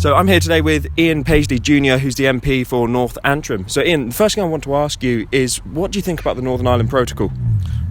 So I'm here today with Ian Paisley Jr, who's the MP for North Antrim. So Ian, the first thing I want to ask you is, what do you think about the Northern Ireland Protocol?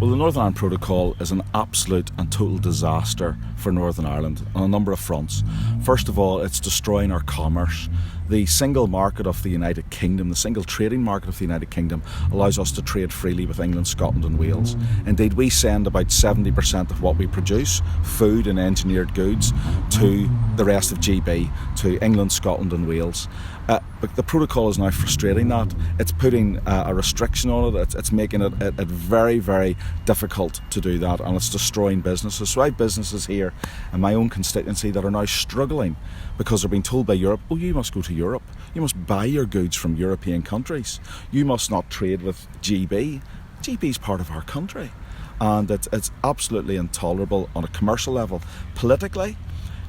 Well, the Northern Ireland Protocol is an absolute and total disaster for Northern Ireland on a number of fronts. First of all, it's destroying our commerce. The single market of the United Kingdom, the single trading market of the United Kingdom, allows us to trade freely with England, Scotland and Wales. Indeed, we send about 70% of what we produce, food and engineered goods, to the rest of GB, to England, Scotland and Wales. But the protocol is now frustrating that. It's putting a restriction on it. It's making it very, very difficult to do that, and it's destroying businesses. So I have businesses here in my own constituency that are now struggling because they're being told by Europe, oh, you must go to Europe. You must buy your goods from European countries. You must not trade with GB. GB is part of our country. And it's absolutely intolerable on a commercial level. Politically,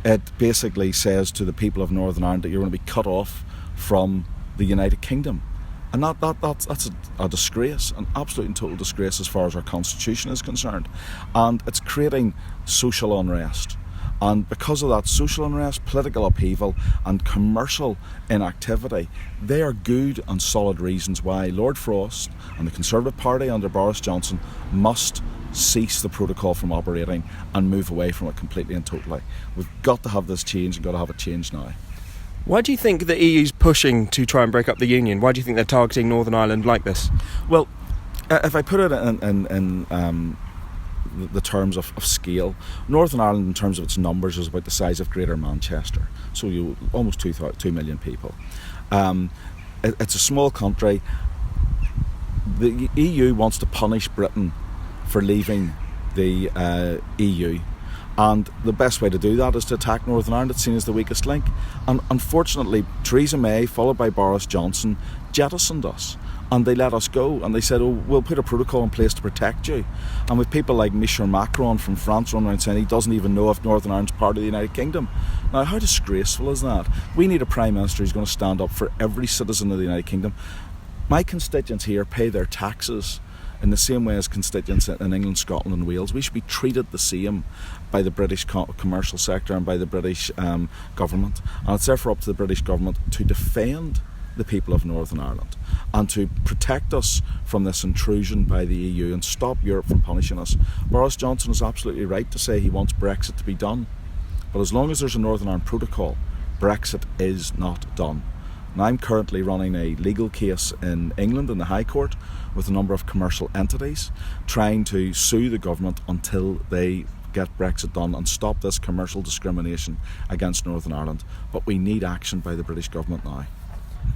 it basically says to the people of Northern Ireland that you're going to be cut off from the United Kingdom. And that's a disgrace, an absolute and total disgrace as far as our constitution is concerned. And it's creating social unrest. And because of that social unrest, political upheaval and commercial inactivity, they are good and solid reasons why Lord Frost and the Conservative Party under Boris Johnson must cease the protocol from operating and move away from it completely and totally. We've got to have this change and got to have it changed now. Why do you think the EU's pushing to try and break up the union? Why do you think they're targeting Northern Ireland like this? Well, if I put it in the terms of scale, Northern Ireland in terms of its numbers is about the size of Greater Manchester, so almost 2 million people. It's a small country. The EU wants to punish Britain for leaving the EU. And the best way to do that is to attack Northern Ireland. It's seen as the weakest link. And unfortunately, Theresa May, followed by Boris Johnson, jettisoned us. And they let us go. And they said, oh, we'll put a protocol in place to protect you. And with people like Michel Macron from France running around saying he doesn't even know if Northern Ireland's part of the United Kingdom. Now, how disgraceful is that? We need a Prime Minister who's going to stand up for every citizen of the United Kingdom. My constituents here pay their taxes in the same way as constituents in England, Scotland and Wales. We should be treated the same by the British commercial sector and by the British government. And it's therefore up to the British government to defend the people of Northern Ireland and to protect us from this intrusion by the EU and stop Europe from punishing us. Boris Johnson is absolutely right to say he wants Brexit to be done. But as long as there's a Northern Ireland Protocol, Brexit is not done. And I'm currently running a legal case in England in the High Court with a number of commercial entities trying to sue the government until they get Brexit done and stop this commercial discrimination against Northern Ireland. But we need action by the British government now.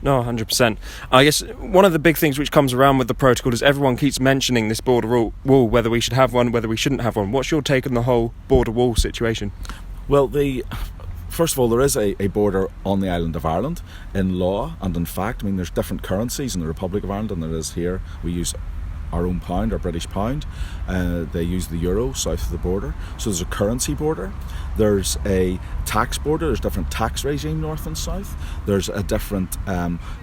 No, 100%. I guess one of the big things which comes around with the protocol is everyone keeps mentioning this border wall, whether we should have one, whether we shouldn't have one. What's your take on the whole border wall situation? Well, first of all, there is a border on the island of Ireland in law and in fact. I mean, there's different currencies in the Republic of Ireland than there is here. We use our own pound, our British pound. They use the euro south of the border. So there's a currency border. There's a tax border. There's different tax regime north and south. There's a different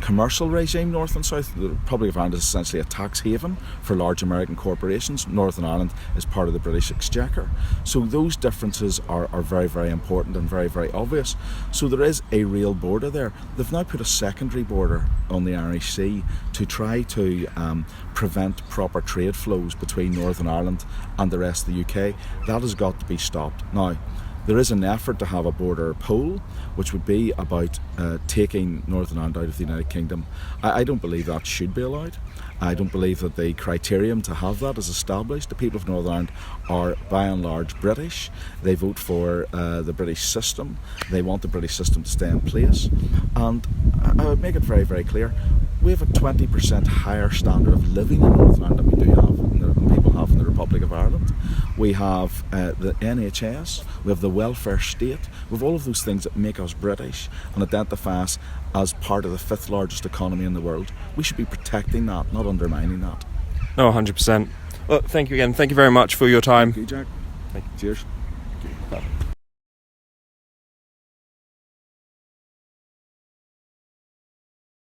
commercial regime north and south. The Republic of Ireland is essentially a tax haven for large American corporations. Northern Ireland is part of the British Exchequer. So those differences are very, very important and very, very obvious. So there is a real border there. They've now put a secondary border on the Irish Sea to try to prevent proper trade flows between Northern Ireland and the rest of the UK. That has got to be stopped. Now, there is an effort to have a border poll, which would be about taking Northern Ireland out of the United Kingdom. I don't believe that should be allowed. I don't believe that the criterion to have that is established. The people of Northern Ireland are by and large British. They vote for the British system. They want the British system to stay in place. And I would make it very, very clear, we have a 20% higher standard of living in Northern Ireland than we do have, than people have in the Republic of Ireland. We have the NHS, we have the welfare state, we have all of those things that make us British and identify us as part of the 5th largest economy in the world. We should be protecting that, not undermining that. No, 100%. Well, thank you again. Thank you very much for your time. Thank you, Jack. Thank you. Cheers.